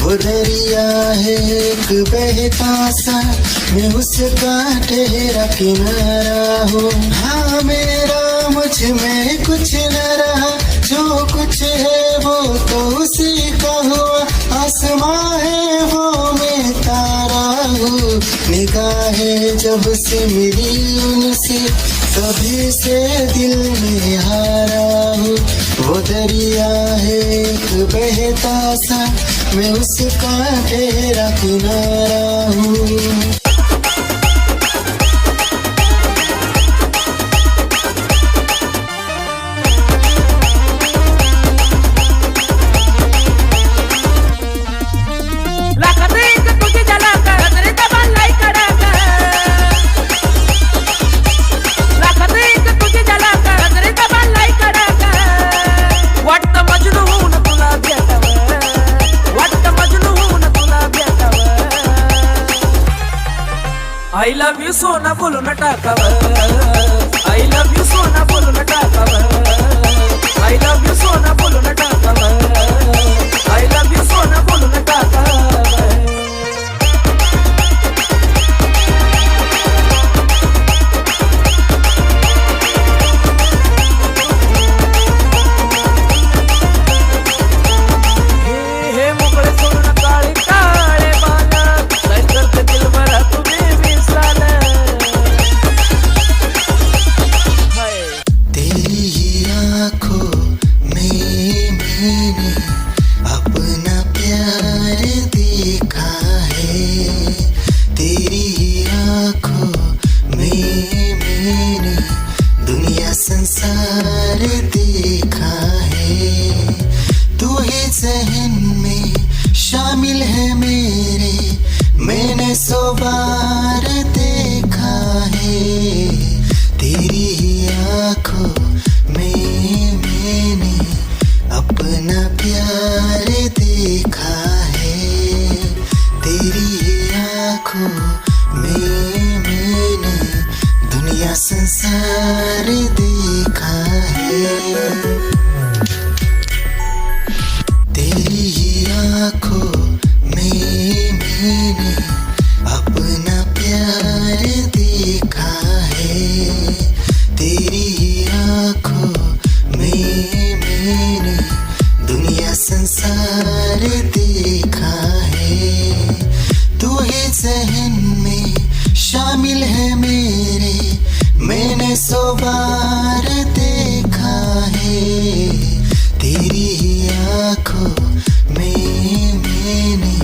वो दरिया है एक बहता सा मैं उसका ठहरा किनारा हूँ। हाँ मेरा मुझ में कुछ न रहा जो कुछ है वो तो उसी का हुआ। आसमां है वो मैं तारा हूँ। निगाहें जब से मिली उनसे कभी से दिल में हारा हूँ। वो दरिया है एक बहता सा मैं उसका ठहरा किनारा हूँ। I love you सोना बोलो न टाकावर I love you सोना बोलो न टाकावर I love you सोना बोलो न टाकावर I love you सोना बोलो न टाकावर हे मोकळे सोना काळे काळे बाला लाईन करते दिल भरा तुम्ही संसार देखा है। तू ही ज़हन में शामिल है मेरे मैंने 100 बार देखा है। तेरी आँखों में मैंने अपना प्यार देखा है। तेरी आँखों में मैंने दुनिया संसार देखा है। तेरी ही आँखों में मैंने अपना प्यार देखा है। तेरी ही आँखों में मैंने दुनिया संसार देखा है। तू ही ज़हन में शामिल है मेरे मैंने 100 बार देखा है। तेरी ही आँखों में मैंने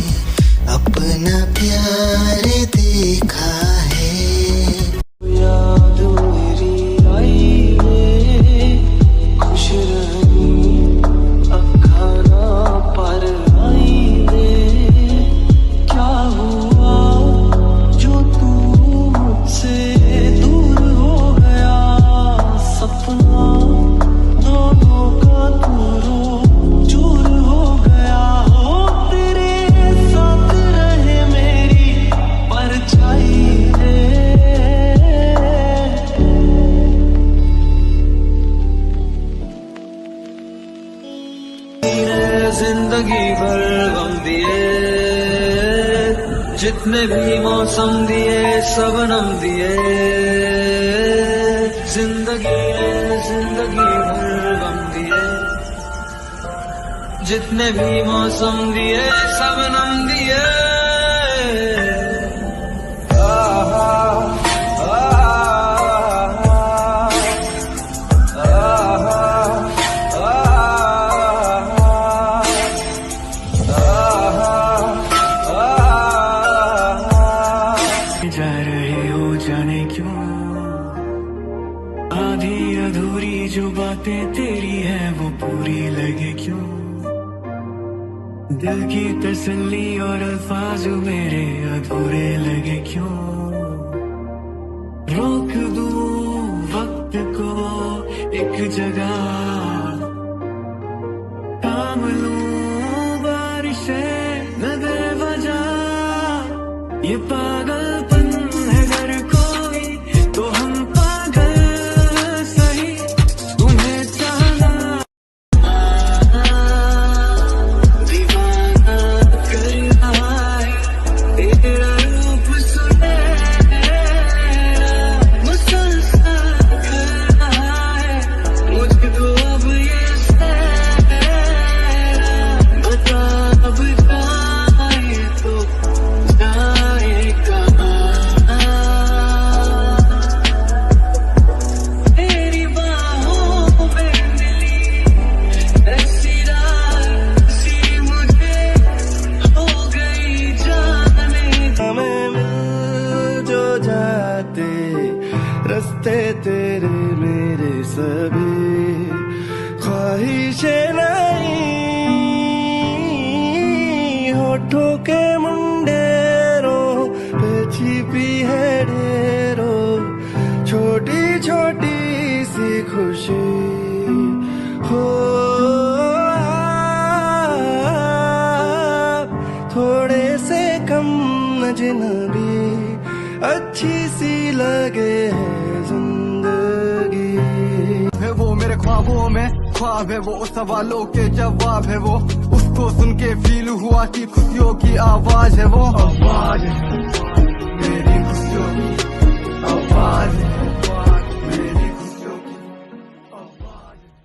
अपना प्यार देखा है। याद मेरी आई वे खुश रही अखाना पर आई वे क्या हुआ जो तू मुझसे दूर हो गया। सपना दोनों का तू चूर हो गया। हो तेरे साथ रहे मेरी जितने भी मौसम दिए सबनम दिए, जिंदगी में जिंदगी भर गम दिए, जितने भी मौसम दिए सबनम दिए। जा रहे हो जाने क्यों, आधी अधूरी जो बातें तेरी है वो पूरी लगे क्यों, दिल की तसल्ली और अल्फाज मेरे अधूरे लगे क्यों, रोक दूं वक्त को एक जगह, थाम लूं बारिशें न दे वजह, ये पागलपन है अगर कोई तो हम पागल सही, तुम्हें चाहना दीवाना कर रहा है, तेरा रूप सुनहरा मुसलसल कर रहा है, मुझको अब ये सहरा बता, अब जाए तो जाए कहाँ, तेरी बाहों में मिली ऐसी रात सी मुझे हो गई जाने, हमें मिल जो जाते रास्ते तेरे मेरे सभी, ख्वाहिशें नहीं होठों के मुंडेरों पे छिपी है ढेरों, छोटी छोटी सी खुशी हो, थोड़े से कम अजनबी अच्छी सी लगे है जिंदगी, है वो मेरे ख्वाबों में ख्वाब है, वो सवालों के जवाब है, वो उसको सुन के फील हुआ कि खुशियों की आवाज है, वो आवाज है मेरी खुशियों की आवाज है, मेरी खुशियों की आवाज है।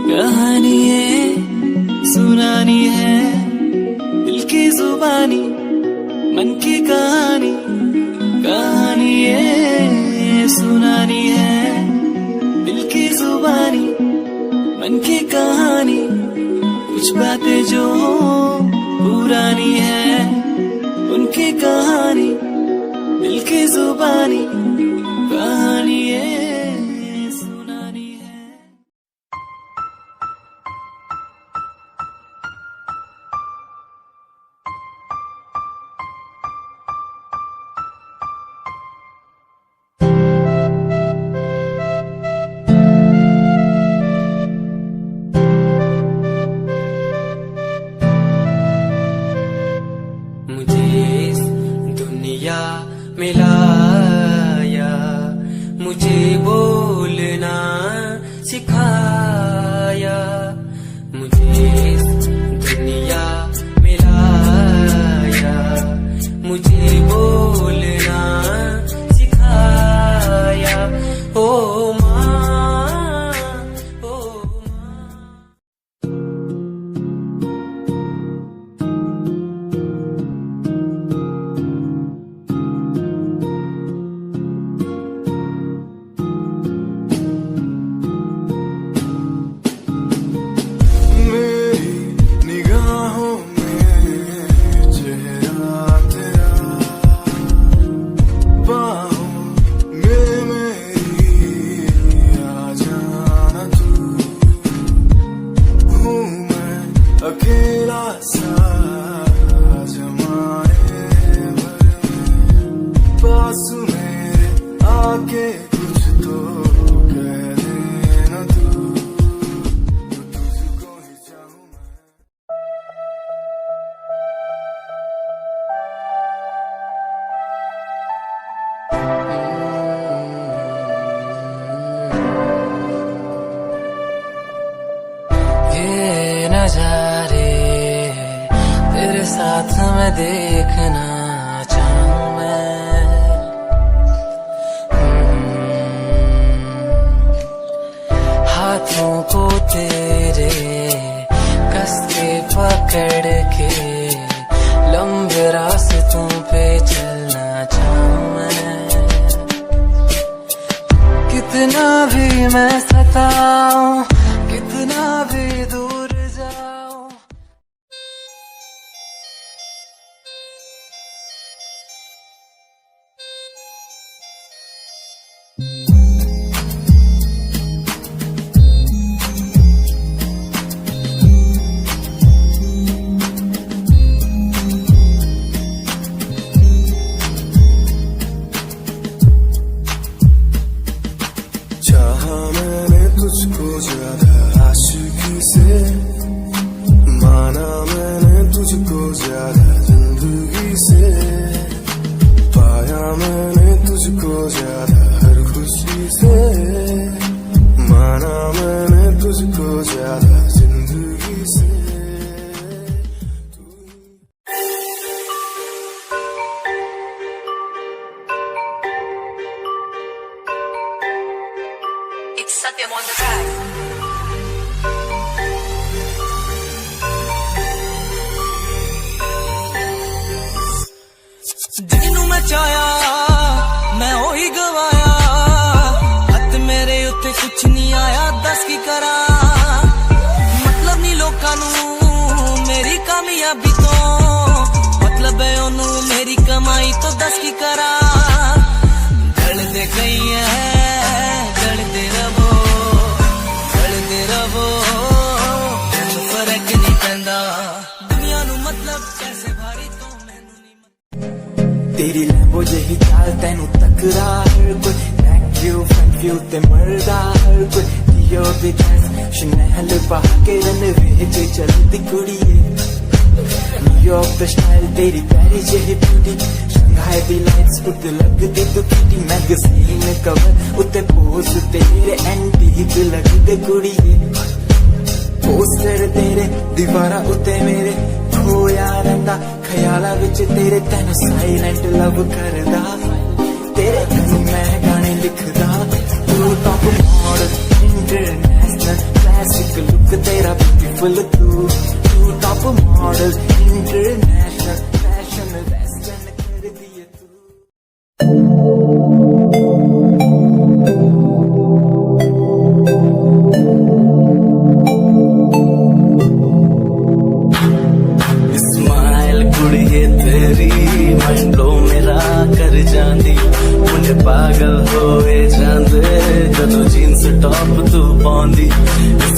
कहानी है सुनानी है, दिल की जुबानी मन की कहानी, कहानी है सुनानी है, दिल की जुबानी मन की कहानी, कुछ बातें जो पुरानी है उनकी कहानी, दिल की जुबानी कहानी है सुनानी है। मिलाया, मुझे बोलना सिखाया, मुझे दुनिया मिलाया, मुझे बोलना सिखाया, ओ माँ ओ माँ। अकेला सा जमाए पास मेरे आके कुछ तो कह देना तू, तुझको ही चाहूँ मैं। नजारे तेरे साथ मैं देखना चाहूं मैं। हाथों को तेरे कस के पकड़ के लंबे रास्तों पे चलना चाहूं मैं। कितना भी मैं सताऊं, कितना भी दूर जाऊं। चाहा मैंने तुझको ज्यादा आशिकी से, माना मैंने तुझको ज्यादा जिंदगी से, पाया मैंने तुझको ज्यादा हर खुशी से, माना मैंने तुझको ज्यादा जिंदगी से। It's Satyam on the track. Jinnu मैं चाया मैं ओही गवाया, हथ मेरे उत्ते कुछ नहीं आया, दस की करा मतलब नहीं लोकां नू मेरी कामयाबी तो, मतलब है ओनू मेरी कमाई तो, दस की करा गल दे गई है गलदे रवो फर्क नहीं पैंदा दुनिया नू, मतलब कैसे भारी तो मैनू नहीं। तेरी लैम्बो जही चाल तैनू तकरा हर कोई, बैक व्यू फ्रंट व्यू ते मरदा हर कोई, दियो दी ड्रेस शनैल पा के रनवे च चलदी कुड़िए, न्यूयॉर्क दा स्टाइल तेरी प्यारी जही ब्यूटी, शंघाई दी लाइट्स उत्ते लगदी तू किटी, मैगज़ीन कवर उत्ते पोज तेरे एंटीक लगदे कुड़िए, पोस्टर तेरे दीवारा उत्ते मेरे खोया रंदा, ख्याला विच तेरे तैनू साइलेंट लव करदा, तेरे कहीं मैं गाने लिखदा, तू top model international classic look तेरा ब्यूटीफुल, तू top model international fashion western कर दिए तू। कुड़िए तेरी मंडलो मेरा कर जांदी, मुझे पागल होए जांदे जदों जीन्स टॉप तू पाउंदी,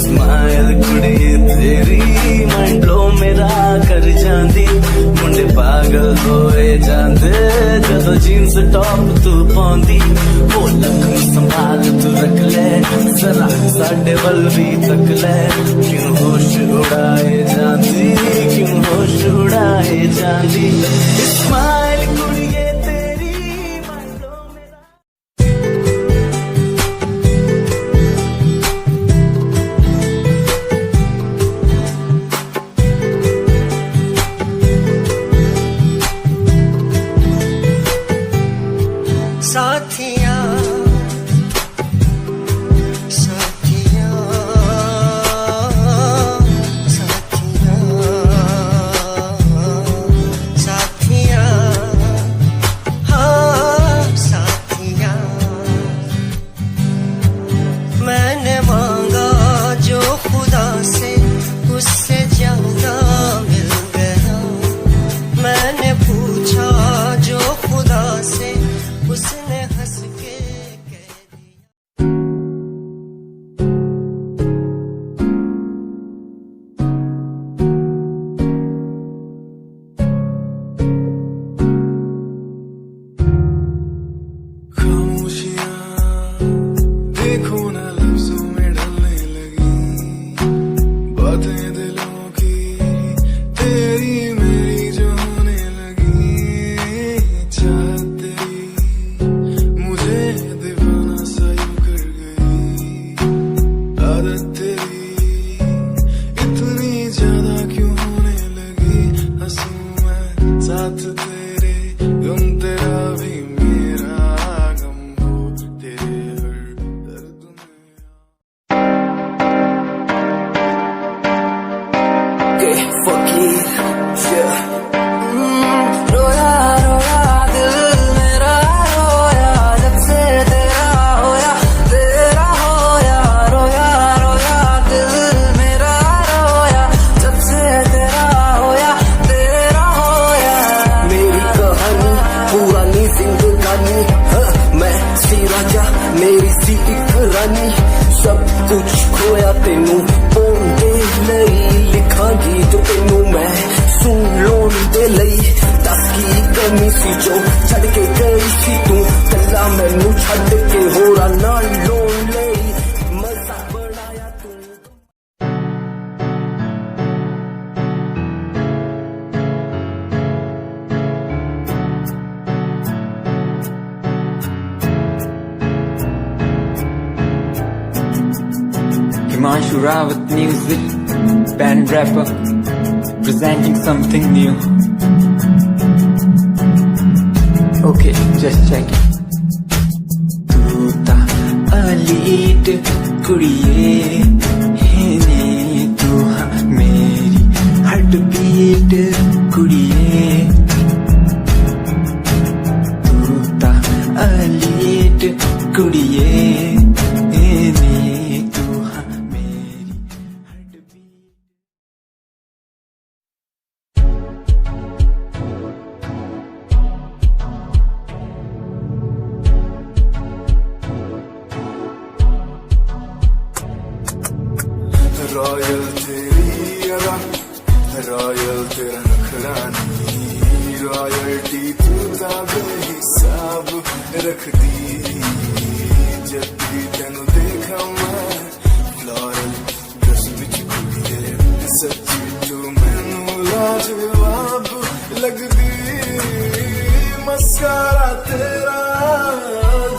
स्माइल कुड़िए तेरी मंडलो मेरा कर जांदी, मुझे पागल होए जांदे जदों जीन्स टॉप तू पाउंदी, वो लक संभाल तू रख ले जरा साडे वल भी तक ले, क्यों होश उड़ाए जांदी, क्यों होश उड़ाए जांदी, स्माइल कुड़िए तेरी मंडलो मेरा। साथिया साथिया साथिया साथिया फकीर रोया रोया दिल मेरा रोया जब से तेरा होया रोया रोया दिल मेरा रोया जब से तेरा होया मेरी कहानी पुरानी जिंदगानी मैं सी राजा मेरी सी एक रानी सब कुछ खोया तेनू पोंदे नहीं लिखा गीत तेनू मैं सुन लोन दे लई दस की कमी सी जो छड़ के गई सी तू कला मैनू छड़ के होरा ना लोन लई मजा बनाया तू Himanshu Rawat music, band rapper, presenting something new. Okay, just check it. Tu ta elite kudiye, hene tu ha meri heartbeat kudiye. Tu ta elite kudiye, hene tu ha meri heartbeat. Royal तेरी अदा royal तेरा नखरानी royalty तू बेहिसाब रख दी जब भी तेनू देखा मैं फ्लोरल ड्रेस विच कुड़िए सच्ची तू मैनू लाजवाब लगदी मस्कारा तेरा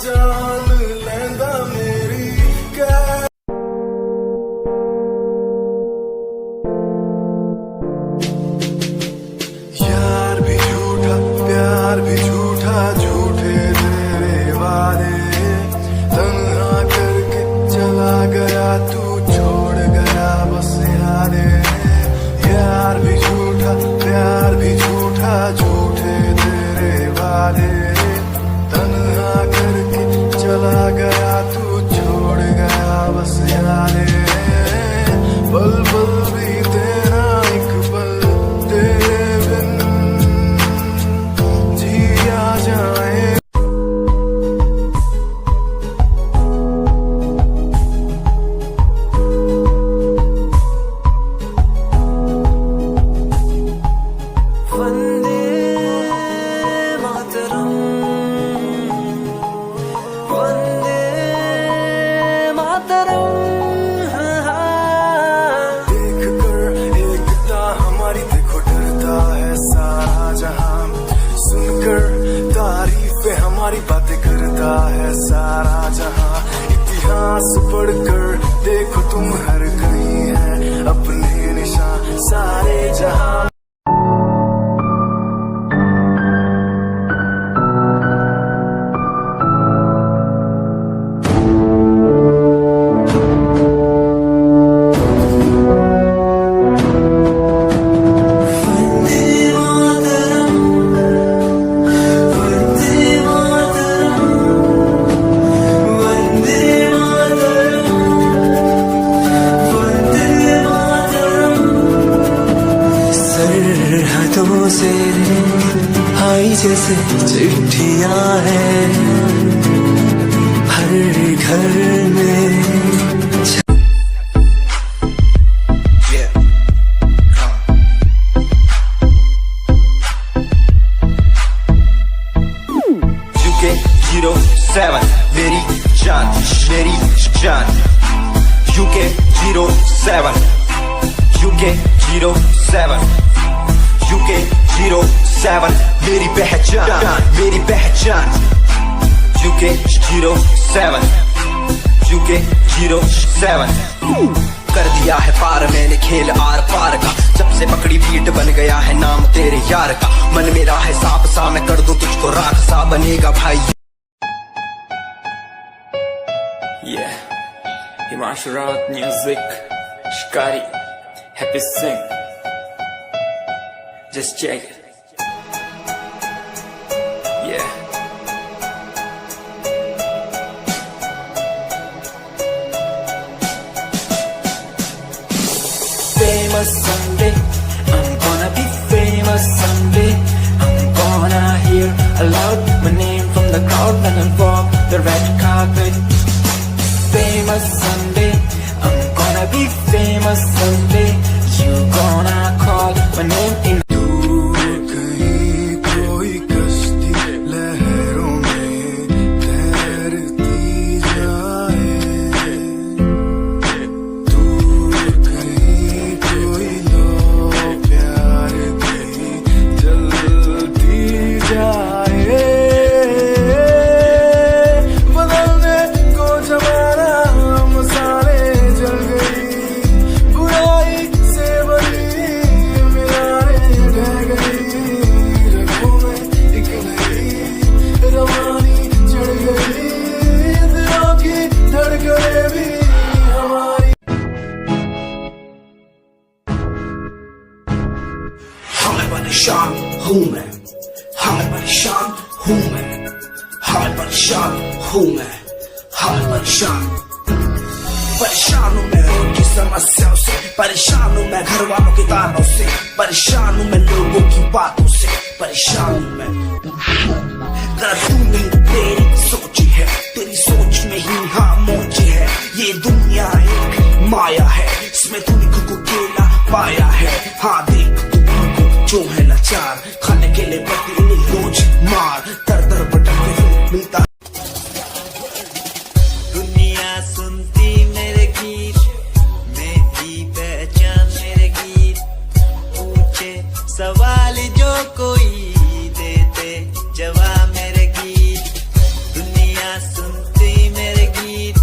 जान लैंदा मेरी कै यार भी झूठा प्यार भी झूठा झूठे तेरे वादे तन्हा करके चला गया तू छोड़ गया बस यादे यार भी झूठा प्यार भी झूठा झूठे तेरे वादे तन्हा करके चला गया तू छोड़ गया बस यादे पल पल भी तेरा एक पल तेरे बिन जिया जाए वंदे मातरम वंदे मातरम देख कर एकता हमारी देखो डरता है सारा जहां सुनकर तारीफें हमारी बातें करता है सारा जहां इतिहास पढ़कर देखो तुम हर कहीं है अपने निशान सारे जहां सरहदों से आई जैसे चिट्ठियां हैं हर घर में UK07 मेरी जान UK07 UK07 UK07 मेरी पहचान UK07 UK07 कर दिया है पार मैंने खेल आर पार का जब से पकड़ी बीट बन गया है नाम तेरे यार का मन मेरा है सांप सा मैं कर दूं तुझको राख सा बनेगा भाई Yeah, Himanshu Rawat music, Shikari, Happy Singh. Just check it. Yeah. Famous someday, I'm gonna be famous someday. I'm gonna hear aloud my name from the crowd when I walk the red carpet. Famous someday, I'm gonna be famous someday. You gonna call my name in. परेशान हूँ मैं, हाँ मैं परेशान हूँ मैं, हाँ मैं परेशान हूँ मैं, हाँ मैं परेशान हूँ मैं उनकी समस्याओं से, परेशान हूँ मैं घर वालों के तानों से, परेशान हूँ मैं लोगों की बातों से, परेशान हूँ मैं। गलत तू नहीं तेरी सोची है, तेरी सोच में ही हाँ मोची है, ये दुनिया एक माया है, इसमें तूने खुद को अकेला पाया है। हाँ देख जो है लाचार, खाने के लिए पति रोज मार, दर दर भटकते हुए मिलता। दुनिया सुनती मेरे गीत, मेरी पहचान मेरे गीत, पूछे सवाल जो कोई देते जवाब मेरे गीत। दुनिया सुनती मेरे गीत,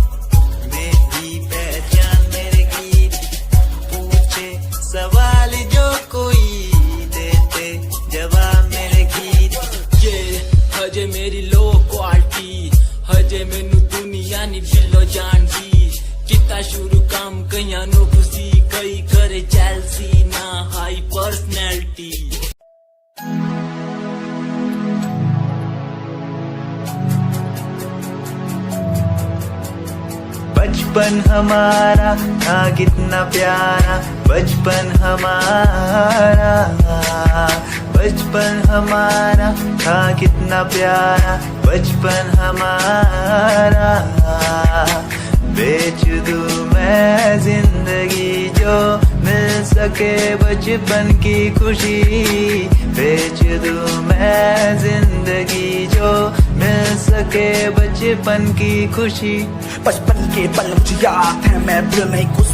मेरी पहचान मेरे गीत, पूछे सवाल जो कोई जवाब मेरे गीत। ये हजे मेरी लो क्वालिटी, हजे मैनू दुनिया नी दिलो जान दी, किता शुरू काम कईयां नु खुशी, कई करे जेलसी ना हाई पर्सनैलिटी। बचपन हमारा था कितना प्यारा, बचपन हमारा, बचपन हमारा था कितना प्यारा, बचपन हमारा। बेच दूं मैं जिंदगी जो मिल सके बचपन की खुशी, बेच दूं मैं जिंदगी जो मिल सके बचपन की खुशी। बचपन के पल मुझे याद है, मैं भूल नहीं कुछ